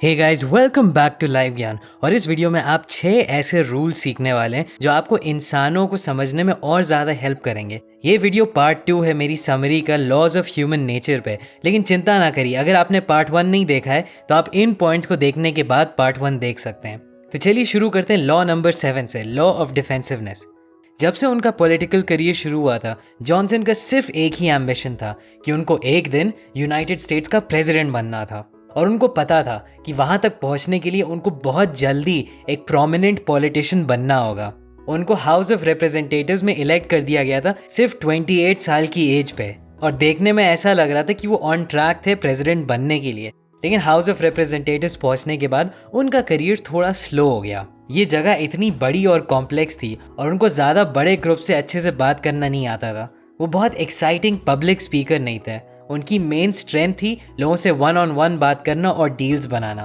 Hey guys, welcome back to live Gyan. और इस video में आप 6 ऐसे रूल सीखने वाले हैं जो आपको इंसानों को समझने में और ज़्यादा हेल्प करेंगे। ये वीडियो पार्ट 2 है मेरी समरी का लॉज ऑफ ह्यूमन नेचर पे। लेकिन चिंता ना करिए, अगर आपने पार्ट 1 नहीं देखा है तो आप इन पॉइंट्स को देखने के बाद पार्ट 1 देख सकते हैं। तो चलिए शुरू करते हैं लॉ नंबर 7 से, लॉ ऑफ डिफेंसिवनेस। जब से उनका पॉलिटिकल करियर शुरू हुआ था, जॉनसन का सिर्फ एक ही एम्बिशन था कि उनको एक दिन यूनाइटेड स्टेट्स का प्रेसिडेंट बनना था। और उनको पता था कि वहां तक पहुंचने के लिए उनको बहुत जल्दी एक प्रोमिनेंट पॉलिटिशियन बनना होगा। उनको हाउस ऑफ रिप्रेजेंटेटिव्स में इलेक्ट कर दिया गया था सिर्फ 28 साल की एज पे, और देखने में ऐसा लग रहा था कि वो ऑन ट्रैक थे प्रेसिडेंट बनने के लिए। लेकिन हाउस ऑफ रिप्रेजेंटेटिव्स पहुंचने के बाद उनका करियर थोड़ा स्लो हो गया। ये जगह इतनी बड़ी और कॉम्प्लेक्स थी और उनको ज़्यादा बड़े ग्रुप से अच्छे से बात करना नहीं आता था। वो बहुत एक्साइटिंग पब्लिक स्पीकर नहीं थे। उनकी मेन स्ट्रेंथ थी लोगों से 1-on-1 बात करना और डील्स बनाना।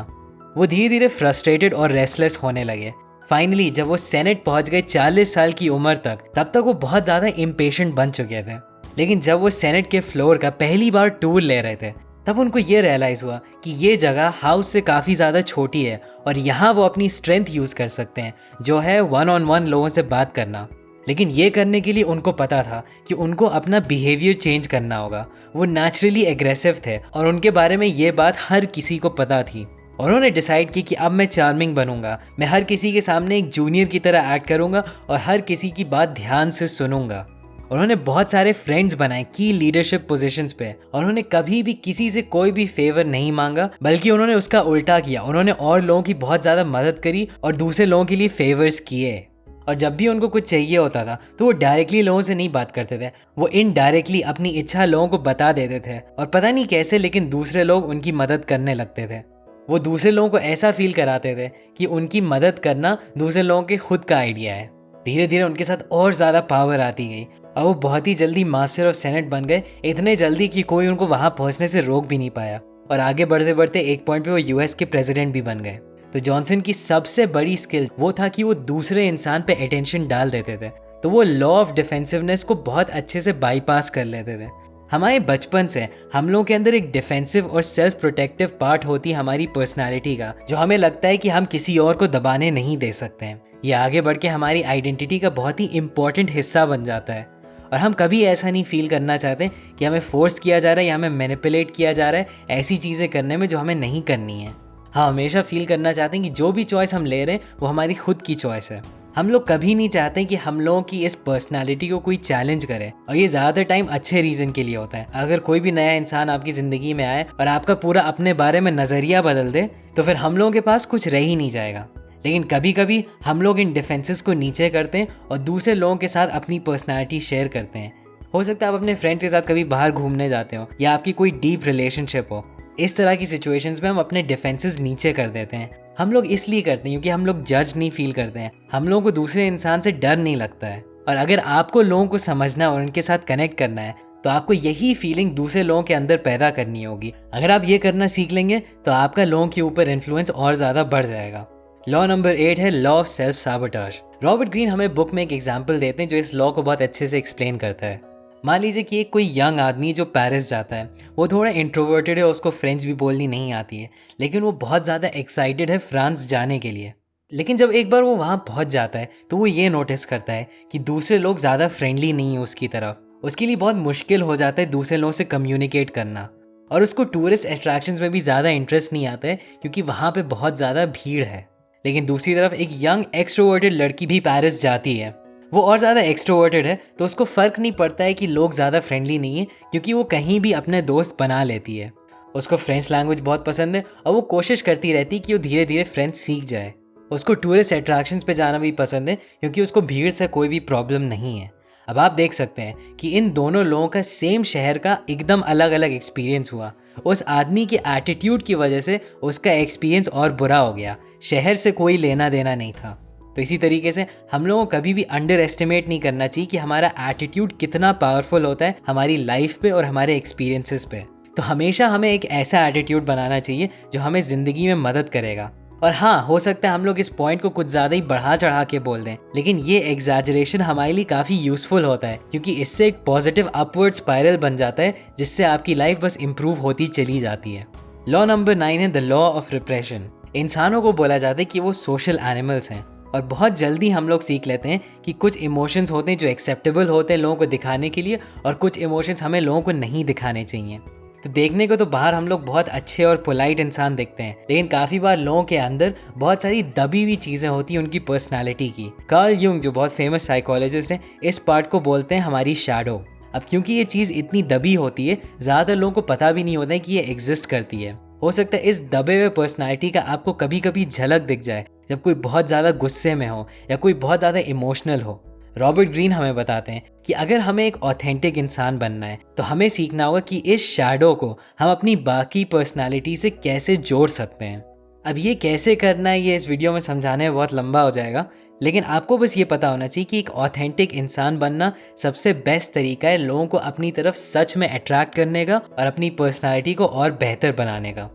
वो धीरे धीरे फ्रस्ट्रेटेड और रेस्टलेस होने लगे। फाइनली जब वो सेनेट पहुंच गए 40 साल की उम्र तक, तब तक वो बहुत ज़्यादा इम्पेशेंट बन चुके थे। लेकिन जब वो सेनेट के फ्लोर का पहली बार टूर ले रहे थे, तब उनको ये रियलाइज़ हुआ कि ये जगह हाउस से काफ़ी ज़्यादा छोटी है और यहाँ वो अपनी स्ट्रेंथ यूज़ कर सकते हैं, जो है 1-on-1 लोगों से बात करना। लेकिन ये करने के लिए उनको पता था कि उनको अपना बिहेवियर चेंज करना होगा। वो नेचुरली एग्रेसिव थे और उनके बारे में ये बात हर किसी को पता थी। और उन्होंने डिसाइड की कि अब मैं चार्मिंग बनूंगा, मैं हर किसी के सामने एक जूनियर की तरह एक्ट करूंगा और हर किसी की बात ध्यान से सुनूंगा। उन्होंने बहुत सारे फ्रेंड्स बनाए की लीडरशिप पोजीशंस पे, और उन्होंने कभी भी किसी से कोई भी फेवर नहीं मांगा, बल्कि उन्होंने उसका उल्टा किया। उन्होंने और लोगों की बहुत ज़्यादा मदद करी और दूसरे लोगों के लिए फेवर्स किए। और जब भी उनको कुछ चाहिए होता था तो वो डायरेक्टली लोगों से नहीं बात करते थे, वो इनडायरेक्टली अपनी इच्छा लोगों को बता देते थे। और पता नहीं कैसे, लेकिन दूसरे लोग उनकी मदद करने लगते थे। वो दूसरे लोगों को ऐसा फील कराते थे कि उनकी मदद करना दूसरे लोगों के खुद का आइडिया है। धीरे धीरे उनके साथ और ज़्यादा पावर आती गई और वो बहुत ही जल्दी मास्टर ऑफ सेनेट बन गए। इतने जल्दी कि कोई उनको वहाँ पहुँचने से रोक भी नहीं पाया। और आगे बढ़ते बढ़ते एक पॉइंट पे वो यूएस के प्रेसिडेंट भी बन गए। तो जॉनसन की सबसे बड़ी स्किल वो था कि वो दूसरे इंसान पे अटेंशन डाल देते थे। तो वो लॉ ऑफ डिफेंसिवनेस को बहुत अच्छे से बाईपास कर लेते थे। हमारे बचपन से हम लोगों के अंदर एक डिफेंसिव और सेल्फ प्रोटेक्टिव पार्ट होती है हमारी पर्सनालिटी का, जो हमें लगता है कि हम किसी और को दबाने नहीं दे सकते हैं। ये आगे बढ़ के हमारी आइडेंटिटी का बहुत ही इंपॉर्टेंट हिस्सा बन जाता है। और हम कभी ऐसा नहीं फील करना चाहते कि हमें फोर्स किया जा रहा है या हमें मैनिपुलेट किया जा रहा है ऐसी चीज़ें करने में जो हमें नहीं करनी है। हम हमेशा फील करना चाहते हैं कि जो भी चॉइस हम ले रहे हैं वो हमारी खुद की चॉइस है। हम लोग कभी नहीं चाहते कि हम लोगों की इस पर्सनालिटी को कोई चैलेंज करे, और ये ज़्यादातर टाइम अच्छे रीज़न के लिए होता है। अगर कोई भी नया इंसान आपकी ज़िंदगी में आए और आपका पूरा अपने बारे में नज़रिया बदल दे, तो फिर हम लोगों के पास कुछ रह ही नहीं जाएगा। लेकिन कभी कभी हम लोग इन डिफेंसेस को नीचे करते हैं और दूसरे लोगों के साथ अपनी पर्सनालिटी शेयर करते हैं। हो सकता है आप अपने फ्रेंड्स के साथ कभी बाहर घूमने जाते हो या आपकी कोई डीप रिलेशनशिप हो। इस तरह की सिचुएशंस में हम अपने डिफेंसेस नीचे कर देते हैं। हम लोग इसलिए करते हैं क्योंकि हम लोग जज नहीं फील करते हैं। हम लोगों को दूसरे इंसान से डर नहीं लगता है। और अगर आपको लोगों को समझना और उनके साथ कनेक्ट करना है तो आपको यही फीलिंग दूसरे लोगों के अंदर पैदा करनी होगी। अगर आप ये करना सीख लेंगे तो आपका लोगों के ऊपर इन्फ्लुएंस और ज़्यादा बढ़ जाएगा। लॉ नंबर 8 है law of self साबोटाज। Robert Greene हमें बुक में एक एग्जाम्पल देते हैं जो इस लॉ को बहुत अच्छे से एक्सप्लेन करता है। मान लीजिए कि एक कोई यंग आदमी जो पेरिस जाता है, वो थोड़ा इंट्रोवर्टेड है, उसको फ्रेंच भी बोलनी नहीं आती है, लेकिन वो बहुत ज़्यादा एक्साइटेड है फ्रांस जाने के लिए। लेकिन जब एक बार वो वहाँ पहुँच जाता है तो वो ये नोटिस करता है कि दूसरे लोग ज़्यादा फ्रेंडली नहीं है उसकी तरफ। उसके लिए बहुत मुश्किल हो जाता है दूसरे लोगों से कम्युनिकेट करना, और उसको टूरिस्ट अट्रैक्शंस में भी ज़्यादा इंटरेस्ट नहीं आता है क्योंकि वहाँ पर बहुत ज़्यादा भीड़ है। लेकिन दूसरी तरफ एक यंग एक्सट्रोवर्टेड लड़की भी पेरिस जाती है। वो और ज़्यादा एक्सट्रोवर्टेड है, तो उसको फ़र्क नहीं पड़ता है कि लोग ज़्यादा फ्रेंडली नहीं है क्योंकि वो कहीं भी अपने दोस्त बना लेती है। उसको फ्रेंच लैंग्वेज बहुत पसंद है और वो कोशिश करती रहती है कि वो धीरे धीरे फ्रेंच सीख जाए। उसको टूरिस्ट अट्रैक्शंस पे जाना भी पसंद है क्योंकि उसको भीड़ से कोई भी प्रॉब्लम नहीं है। अब आप देख सकते हैं कि इन दोनों लोगों का सेम शहर का एकदम अलग अलग एक्सपीरियंस हुआ। उस आदमी के एटीट्यूड की वजह से उसका एक्सपीरियंस और बुरा हो गया। शहर से कोई लेना देना नहीं था। तो इसी तरीके से हम लोगों को कभी भी अंडर एस्टिमेट नहीं करना चाहिए कि हमारा एटीट्यूड कितना पावरफुल होता है हमारी लाइफ पे और हमारे एक्सपीरियंसेस पे। तो हमेशा हमें एक ऐसा एटीट्यूड बनाना चाहिए जो हमें ज़िंदगी में मदद करेगा। और हाँ, हो सकता है हम लोग इस पॉइंट को कुछ ज़्यादा ही बढ़ा चढ़ा के बोल दें, लेकिन ये एग्जैजरेशन हमारे लिए काफ़ी यूज़फुल होता है क्योंकि इससे एक पॉजिटिव अपवर्ड स्पाइरल बन जाता है जिससे आपकी लाइफ बस इम्प्रूव होती चली जाती है। लॉ नंबर 9 है द लॉ ऑफ रिप्रेशन। इंसानों को बोला जाता है कि वो सोशल एनिमल्स हैं और बहुत जल्दी हम लोग सीख लेते हैं कि कुछ इमोशंस होते हैं जो एक्सेप्टेबल होते हैं लोगों को दिखाने के लिए, और कुछ इमोशंस हमें लोगों को नहीं दिखाने चाहिए। तो देखने को तो बाहर हम लोग बहुत अच्छे और पोलाइट इंसान दिखते हैं, लेकिन काफ़ी बार लोगों के अंदर बहुत सारी दबी हुई चीज़ें होती हैं उनकी पर्सनालिटी की। कार्ल यूंग जो बहुत फेमस साइकोलॉजिस्ट हैं, इस पार्ट को बोलते हैं हमारी शैडो। अब क्योंकि ये चीज़ इतनी दबी होती है, ज़्यादातर लोगों को पता भी नहीं होता है कि ये एग्जिस्ट करती है। हो सकता है इस दबे हुए पर्सनालिटी का आपको कभी कभी झलक दिख जाए जब कोई बहुत ज़्यादा गुस्से में हो या कोई बहुत ज़्यादा इमोशनल हो। रॉबर्ट ग्रीन हमें बताते हैं कि अगर हमें एक ऑथेंटिक इंसान बनना है तो हमें सीखना होगा कि इस शैडो को हम अपनी बाकी पर्सनालिटी से कैसे जोड़ सकते हैं। अब ये कैसे करना है ये इस वीडियो में समझाने में बहुत लंबा हो जाएगा, लेकिन आपको बस ये पता होना चाहिए कि एक ऑथेंटिक इंसान बनना सबसे बेस्ट तरीका है लोगों को अपनी तरफ सच में अट्रैक्ट करने का और अपनी पर्सनालिटी को और बेहतर बनाने का।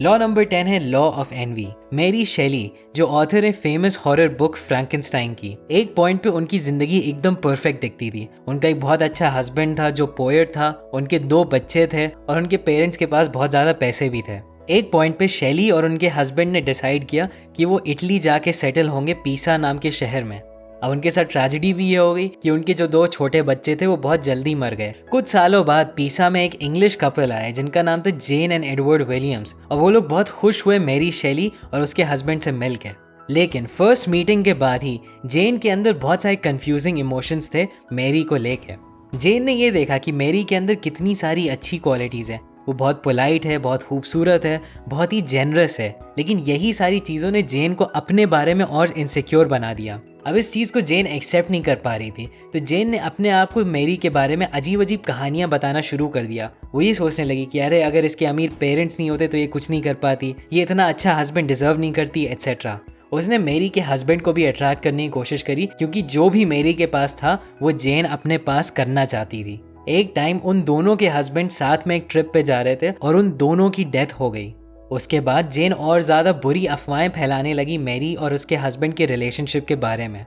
लॉ नंबर 10 है लॉ ऑफ एनवी। मेरी शेली जो ऑथर है फेमस हॉरर बुक फ्रैंकेनस्टाइन की, एक पॉइंट पे उनकी जिंदगी एकदम परफेक्ट दिखती थी। उनका एक बहुत अच्छा हस्बैंड था जो पोएट था, उनके 2 बच्चे थे और उनके पेरेंट्स के पास बहुत ज़्यादा पैसे भी थे। एक पॉइंट पे शेली और उनके हस्बैंड ने डिसाइड किया कि वो इटली जाके सेटल होंगे पीसा नाम के शहर में। अब उनके साथ ट्रेजेडी भी ये हो गई कि उनके जो 2 छोटे बच्चे थे वो बहुत जल्दी मर गए। कुछ सालों बाद पीसा में एक इंग्लिश कपल आए जिनका नाम था जेन एंड एडवर्ड विलियम्स, और वो लोग बहुत खुश हुए मेरी शेली और उसके हस्बैंड से मिलकर। लेकिन फर्स्ट मीटिंग के बाद ही जेन के अंदर बहुत सारे कंफ्यूजिंग इमोशंस थे मेरी को लेकर। जेन ने ये देखा कि मेरी के अंदर कितनी सारी अच्छी क्वालिटीज़ है, वो बहुत पोलाइट है, बहुत खूबसूरत है, बहुत ही जेनरस है, लेकिन यही सारी चीज़ों ने जेन को अपने बारे में और इनसिक्योर बना दिया। अब इस चीज़ को जेन एक्सेप्ट नहीं कर पा रही थी, तो जेन ने अपने आप को मेरी के बारे में अजीब अजीब कहानियां बताना शुरू कर दिया। वो ये सोचने लगी कि अरे अगर इसके अमीर पेरेंट्स नहीं होते तो ये कुछ नहीं कर पाती, ये इतना अच्छा हस्बैंड डिजर्व नहीं करती, एट्सेट्रा। उसने मेरी के हस्बैंड को भी अट्रैक्ट करने की कोशिश करी, क्योंकि जो भी मेरी के पास था वो जेन अपने पास करना चाहती थी। एक टाइम उन दोनों के हस्बैंड साथ में एक ट्रिप पे जा रहे थे और उन दोनों की डेथ हो गई। उसके बाद जेन और ज़्यादा बुरी अफवाहें फैलाने लगी मेरी और उसके हस्बैंड के रिलेशनशिप के बारे में।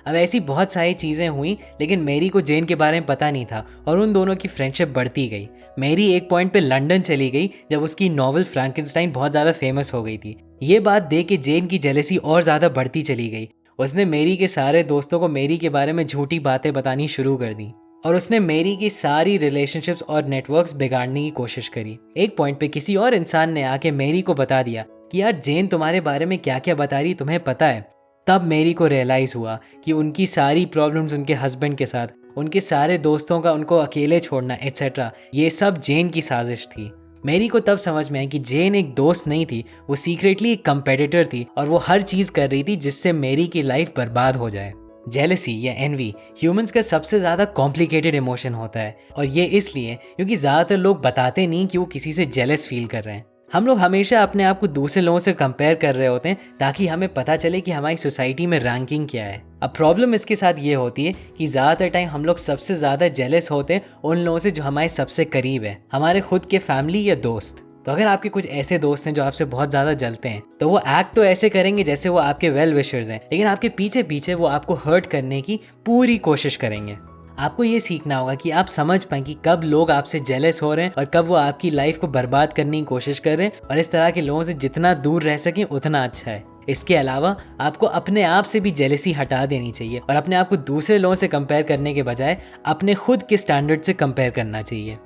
अब ऐसी बहुत सारी चीज़ें हुई, लेकिन मेरी को जेन के बारे में पता नहीं था और उन दोनों की फ्रेंडशिप बढ़ती गई। मेरी एक पॉइंट पे लंदन चली गई जब उसकी नॉवल फ्रैंकेनस्टाइन बहुत ज़्यादा फेमस हो गई थी। ये बात देख के जेन की जेलसी और ज़्यादा बढ़ती चली गई। उसने मेरी के सारे दोस्तों को मेरी के बारे में झूठी बातें बतानी शुरू कर दी और उसने मेरी की सारी रिलेशनशिप्स और नेटवर्क्स बिगाड़ने की कोशिश करी। एक पॉइंट पे किसी और इंसान ने आके मेरी को बता दिया कि यार जेन तुम्हारे बारे में क्या क्या बता रही तुम्हें पता है। तब मेरी को रियलाइज़ हुआ कि उनकी सारी प्रॉब्लम्स उनके हस्बैंड के साथ, उनके सारे दोस्तों का उनको अकेले छोड़ना एट्सेट्रा, ये सब जेन की साजिश थी। मेरी को तब समझ में आई कि जेन एक दोस्त नहीं थी, वो सीक्रेटली एक कंपेटिटर थी और वो हर चीज़ कर रही थी जिससे मेरी की लाइफ बर्बाद हो जाए। जेलसी या एनवी ह्यूमंस का सबसे ज़्यादा कॉम्प्लिकेटेड इमोशन होता है, और ये इसलिए क्योंकि ज़्यादातर लोग बताते नहीं कि वो किसी से जेलस फील कर रहे हैं। हम लोग हमेशा अपने आप को दूसरे लोगों से कंपेयर कर रहे होते हैं ताकि हमें पता चले कि हमारी सोसाइटी में रैंकिंग क्या है। अब प्रॉब्लम इसके साथ ये होती है कि ज़्यादातर टाइम हम लोग सबसे ज़्यादा जेलस होते हैं उन लोगों से जो हमारे सबसे करीब है, हमारे खुद के फैमिली या दोस्त। तो अगर आपके कुछ ऐसे दोस्त हैं जो आपसे बहुत ज़्यादा जलते हैं, तो वो एक्ट तो ऐसे करेंगे जैसे वो आपके वेल विशर्स हैं, लेकिन आपके पीछे पीछे वो आपको हर्ट करने की पूरी कोशिश करेंगे। आपको ये सीखना होगा कि आप समझ पाएं कि कब लोग आपसे जेलस हो रहे हैं और कब वो आपकी लाइफ को बर्बाद करने की कोशिश कर रहे हैं, और इस तरह के लोगों से जितना दूर रह सकें उतना अच्छा है। इसके अलावा आपको अपने आप से भी जेलसी हटा देनी चाहिए और अपने आप को दूसरे लोगों से कंपेयर करने के बजाय अपने खुद के स्टैंडर्ड से कंपेयर करना चाहिए।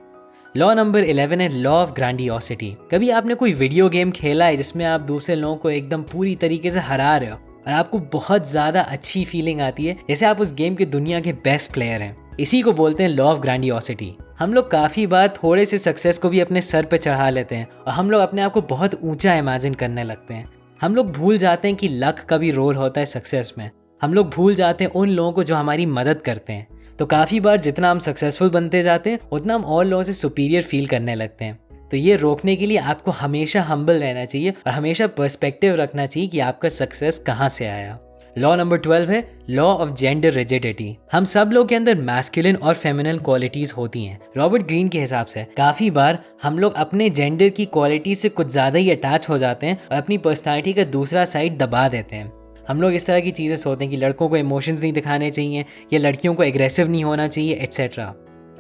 लॉ नंबर 11 है लॉ ऑफ ग्रैंडियोसिटी। कभी आपने कोई वीडियो गेम खेला है जिसमें आप दूसरे लोगों को एकदम पूरी तरीके से हरा रहे हो और आपको बहुत ज़्यादा अच्छी फीलिंग आती है जैसे आप उस गेम के दुनिया के बेस्ट प्लेयर हैं? इसी को बोलते हैं लॉ ऑफ ग्रैंडियोसिटी। हम लोग काफ़ी बार थोड़े से सक्सेस को भी अपने सर पे चढ़ा लेते हैं और हम लोग अपने आप को बहुत ऊंचा इमेजिन करने लगते हैं। हम लोग भूल जाते हैं कि लक का भी रोल होता है सक्सेस में। हम लोग भूल जाते हैं उन लोगों को जो हमारी मदद करते हैं। तो काफ़ी बार जितना हम सक्सेसफुल बनते जाते हैं उतना हम और लोगों से सुपीरियर फील करने लगते हैं। तो ये रोकने के लिए आपको हमेशा हम्बल रहना चाहिए और हमेशा पर्सपेक्टिव रखना चाहिए कि आपका सक्सेस कहाँ से आया। लॉ नंबर 12 है लॉ ऑफ जेंडर रिजिडिटी। हम सब लोग के अंदर मैस्कुलिन और फेमिनिन क्वालिटीज होती हैं। रॉबर्ट ग्रीन के हिसाब से काफ़ी बार हम लोग अपने जेंडर की क्वालिटी से कुछ ज़्यादा ही अटैच हो जाते हैं और अपनी पर्सनालिटी का दूसरा साइड दबा देते हैं। हम लोग इस तरह की चीज़ें सोचते हैं कि लड़कों को इमोशंस नहीं दिखाने चाहिए या लड़कियों को एग्रेसिव नहीं होना चाहिए एट्सेट्रा।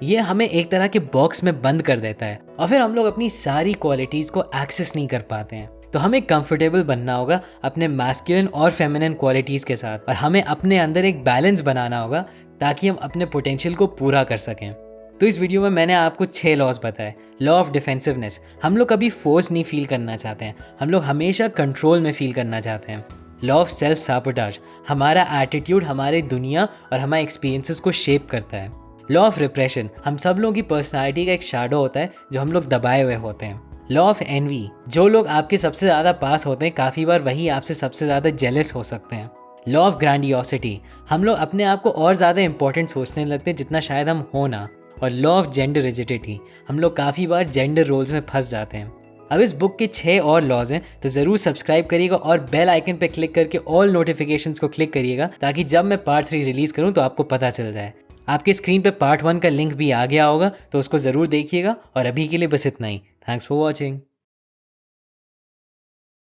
ये हमें एक तरह के बॉक्स में बंद कर देता है और फिर हम लोग अपनी सारी क्वालिटीज़ को एक्सेस नहीं कर पाते हैं। तो हमें कंफर्टेबल बनना होगा अपने मैस्कुलिन और फेमिनिन क्वालिटीज़ के साथ और हमें अपने अंदर एक बैलेंस बनाना होगा ताकि हम अपने पोटेंशियल को पूरा कर सकें। तो इस वीडियो में मैंने आपको 6 लॉज बताए। लॉ ऑफ डिफेंसिवनेस, हम लोग कभी फोर्स नहीं फील करना चाहते हैं, हम लोग हमेशा कंट्रोल में फील करना चाहते हैं। लॉ ऑफ सेल्फ सैबोटाज, हमारा एटीट्यूड हमारी दुनिया और हमारे एक्सपीरियंसेस को शेप करता है। लॉ ऑफ रिप्रेशन, हम सब लोगों की पर्सनालिटी का एक शैडो होता है जो हम लोग दबाए हुए होते हैं। लॉ ऑफ एनवी, जो लोग आपके सबसे ज़्यादा पास होते हैं काफ़ी बार वही आपसे सबसे ज़्यादा जेलस हो सकते हैं। लॉ ऑफ ग्रैंडियोसिटी, हम लोग अपने आप को और ज़्यादा इंपॉर्टेंट सोचने लगते हैं जितना शायद हम हो ना। और लॉ ऑफ जेंडर रिजिडिटी, हम लोग काफ़ी बार जेंडर रोल्स में फंस जाते हैं। अब इस बुक के 6 और लॉज हैं, तो ज़रूर सब्सक्राइब करिएगा और बेल आइकन पे क्लिक करके ऑल नोटिफिकेशंस को क्लिक करिएगा ताकि जब मैं पार्ट 3 रिलीज़ करूँ तो आपको पता चल जाए। आपके स्क्रीन पे पार्ट 1 का लिंक भी आ गया होगा, तो उसको ज़रूर देखिएगा। और अभी के लिए बस इतना ही। Thanks for watching.